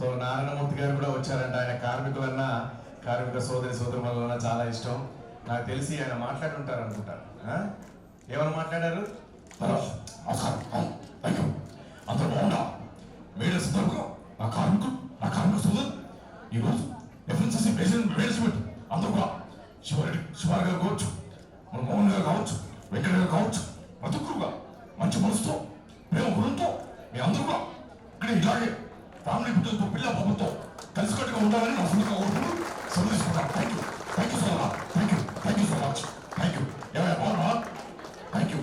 So Narayanamurthy గారు కూడా వచ్చారంట. ఆయన కార్మిక సోదరులన్న చాలా ఇష్టం. నాకు తెలిసి ఆయన మాట్లాడుంటారు అనుకుంటా. ఏమని మాట్లాడారు? అందరూ బాగున్నా మేడే సందర్భంగా నా కార్మిక సోదరు ఈరోజు ఎఫ్ఎన్సీసీ మేనేజ్మెంట్ అందరూ కూడా శివారి గారు కావచ్చు, మన మోహన్ గారు కావచ్చు, వెంకట గారు కావచ్చు, ప్రతి ఒక్కరుగా మంచి మనసుతో ప్రేమ గుణంతో మీ అందరూ కూడా ఇక్కడ ఇలాగే ఫ్యామిలీ బిడ్డలతో పిల్ల పాపంతో కలిసికట్టుగా ఉండాలని నా సొంతంగా కోరుకుంటూ సెలవు తీసుకుంటాను. Thank you so much. Thank you so much. Thank you. ఏమైనా బాగున్నా? థ్యాంక్ యూ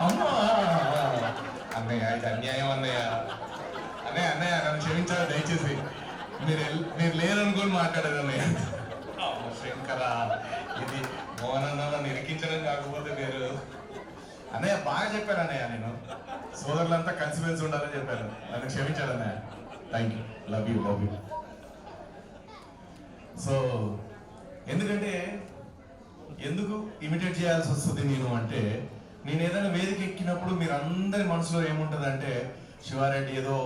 అమ్మా. అన్నయ్య ఇది అన్యాయం అన్నయ్య. అన్నయ్య నన్ను క్షమించాలి దయచేసి. మీరు లేరనుకొని మాట్లాడేది అన్నయ్య. శంకర, ఇది మోహనన్న నిరికించడం కాకపోతే మీరు అన్నయ్య బాగా చెప్పారు అన్నయ్య. నేను సోదరులంతా కలిసిమెలిసి ఉండాలని చెప్పాను. నన్ను క్షమించాడు అన్నయ్య. Thank you. Love you. So ఎందుకు ఇమిటేట్ చేయాల్సి వస్తుంది నేను అంటే, నేను ఏదైనా వేదిక ఎక్కినప్పుడు మీరు అందరి మనసులో ఏముంటుంది అంటే, శివారెడ్డి ఎవరినో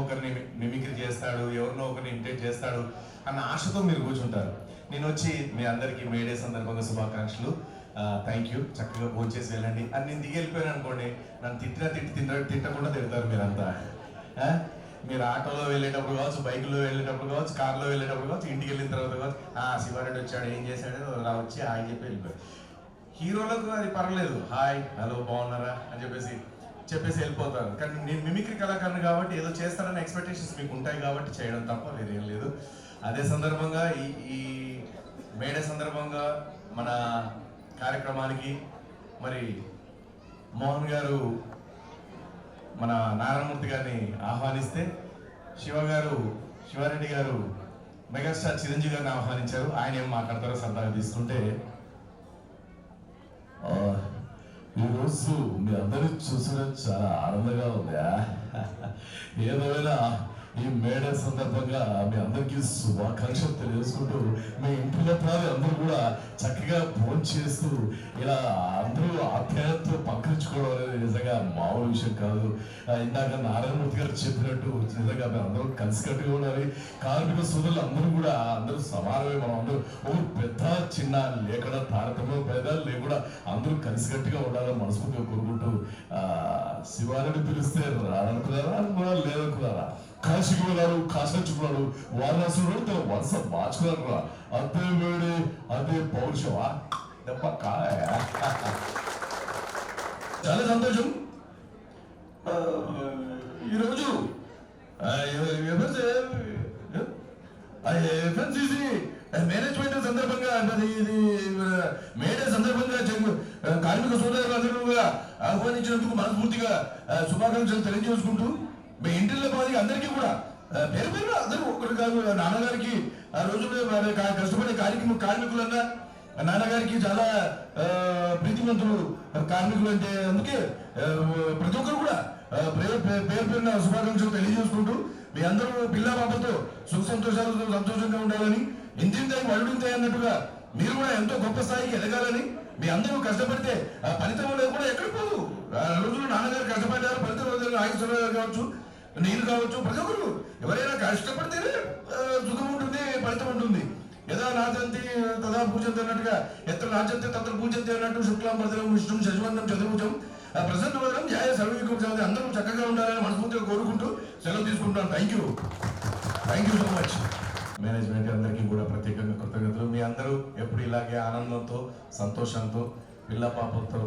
ఒకరిని మిమిక్రీ చేస్తాడు, ఎవరినో ఒకరిని ఇమిటేట్ చేస్తాడు అన్న ఆశతో మీరు కూర్చుంటారు. నేను వచ్చి మీ అందరికీ మేడే సందర్భంగా శుభాకాంక్షలు. Thank you. చక్కగా ఫోన్ చేసి వెళ్ళండి అని నేను దిగి వెళ్ళిపోయాను అనుకోండి, నన్ను తిట్టకుండా తిడతారు మీరంతా. మీరు ఆటోలో వెళ్ళేటప్పుడు కావచ్చు, బైక్లో వెళ్ళేటప్పుడు కావచ్చు, కార్లో వెళ్ళేటప్పుడు కావచ్చు, ఇంటికి వెళ్ళిన తర్వాత కావచ్చు, శివారెడ్డి వచ్చాడు ఏం చేశాడు అలా వచ్చి హాయ్ చెప్పి వెళ్ళిపోయారు. హీరోలకు అది పర్లేదు, హాయ్ హలో బాగున్నారా అని చెప్పేసి వెళ్ళిపోతారు. కానీ నేను మిమిక్రీ కళాకారుని కాబట్టి ఏదో చేస్తారని ఎక్స్పెక్టేషన్స్ మీకు ఉంటాయి కాబట్టి చేయడం తప్ప వేరేం లేదు. అదే సందర్భంగా ఈ మేడే సందర్భంగా మన కార్యక్రమానికి మరి మోహన్ గారు మన నారాయణమూర్తి గారిని ఆహ్వానిస్తే, శివారెడ్డి గారు మెగాస్టార్ చిరంజీవి గారిని ఆహ్వానించారు. ఆయన ఏం మాట్లాడతారో సరదాగా తీసుకుంటే, ఈరోజు మీ అందరూ చూసడం చాలా ఆనందంగా ఉందా? ఏదైనా ఈ మేడే సందర్భంగా మీ అందరికీ శుభాకాంక్షలు తెలియజేసుకుంటూ, మీ ఇంట్లో అందరూ కూడా చక్కగా ఫోన్ చేస్తూ ఇలా అందరూ ఆప్యాయతతో పక్కరించుకోవడం అనేది నిజంగా మామూలు విషయం కాదు. ఇందాక నారాయణమూర్తి గారు చెప్పినట్టు నిజంగా మేము అందరూ కలిసికట్టుగా ఉండాలి. కార్మిక సోదరులు అందరూ సమానమే. మనం అందరూ ఒక పెద్ద చిన్న లేకుండా తారతమ్యం భేదాలు లేకుండా అందరూ కలిసికట్టుగా ఉండాలని మనస్ఫూర్తిగా కోరుకుంటూ, శివారెడ్డి పిలిస్తే రానుకున్నారా లేదనుకున్నారా? కాశీకి వెళ్ళాడు, కాశించుకున్నాడు, వారణాసుడు తన వరుస మార్చుకున్నాడు రా. అదే వేడి అదే పౌరుషమా దెబ్బ చాలా సంతోషం. ఈరోజు ఎఫ్ఎన్సీసీ మేనేజ్మెంట్ సందర్భంగా ఇది మేడే సందర్భంగా కార్మిక సోదరులందరూ ఆహ్వానించినందుకు మనస్ఫూర్తిగా శుభాకాంక్షలు తెలియజేసుకుంటూ, మీ ఇంటిలో పాది అందరికీ కూడా పేరు అందరూ ఒక్కరు కాదు, నాన్నగారికి ఆ రోజుల్లో కష్టపడే కార్మికులన్నా నాన్నగారికి చాలా ప్రీతిమంతులు కార్మికులు అంటే. అందుకే ప్రతి ఒక్కరు కూడా పేరున శుభాకాంక్షలు తెలియజేసుకుంటూ, మీ అందరూ పిల్ల పాపతో సుఖ సంతోషంగా ఉండాలని, ఇంటింటాయి వడుంటాయి అన్నట్టుగా మీరు కూడా ఎంతో గొప్ప స్థాయికి ఎదగాలని, మీ అందరూ కష్టపడితే ఫలితం అనేది కూడా ఎక్కడికి పోదు. ఆ రోజుల్లో నాన్నగారు కష్టపడ్డారు, ఫలితం ఆయుష్గారు కావచ్చు, నేను కావచ్చు, ప్రతి ఒక్కరు ఎవరైనా కష్టపడితేనే సుఖం ఉంటుంది, ఫలితం ఉంటుంది. యథా నాచంతి తదా పూజంతి అన్నట్టుగా, ఎత్ర నాచంతి తత్ర పూజంతి అన్నట్టు, శుక్లాం భద్రం విష్ణుం శశివర్ణం చతుర్భుజం ప్రసన్న వదనం న్యాయ సర్వీకం. అందరూ చక్కగా ఉండాలని మనస్ఫూర్తిగా కోరుకుంటూ సెలవు తీసుకుంటాను. Thank you so much. Management అందరికీ కూడా ప్రత్యేకంగా కృతజ్ఞతలు. మీ అందరూ ఎప్పుడు ఇలాగే ఆనందంతో సంతోషంతో పిల్ల పాపలతో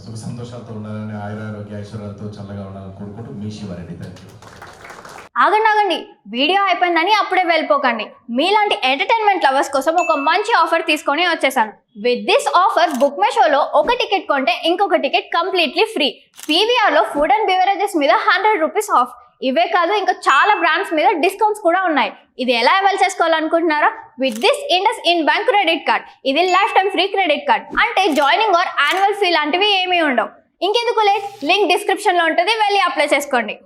సుఖ సంతోషాలతో ఉండాలని, ఆయురారోగ్య ఐశ్వర్యాలతో చల్లగా ఉండాలని కోరుకుంటూ మీ శివారెడ్డి. Thank you. ఆగండి, వీడియో అయిపోయిందని అప్పుడే వెళ్ళిపోకండి. మీలాంటి ఎంటర్టైన్మెంట్ లవర్స్ కోసం ఒక మంచి ఆఫర్ తీసుకొని వచ్చేసాను. With this offer book my షోలో ఒక టికెట్ కొంటే ఇంకొక టికెట్ కంప్లీట్లీ ఫ్రీ. పీవీఆర్లో ఫుడ్ అండ్ బెవరేజెస్ మీద 100 రూపీస్ ఆఫ్. ఇవే కాదు, ఇంకా చాలా బ్రాండ్స్ మీద డిస్కౌంట్స్ కూడా ఉన్నాయి. ఇది ఎలా అవైల్ చేసుకోవాలనుకుంటున్నారా? With this IndusInd bank credit card. ఇది lifetime free credit card. అంటే జాయినింగ్ ఆర్ యాన్యువల్ ఫీ లాంటివి ఏమీ ఉండవు. ఇంకెందుకు లేట్, లింక్ డిస్క్రిప్షన్లో ఉంటుంది, వెళ్ళి అప్లై చేసుకోండి.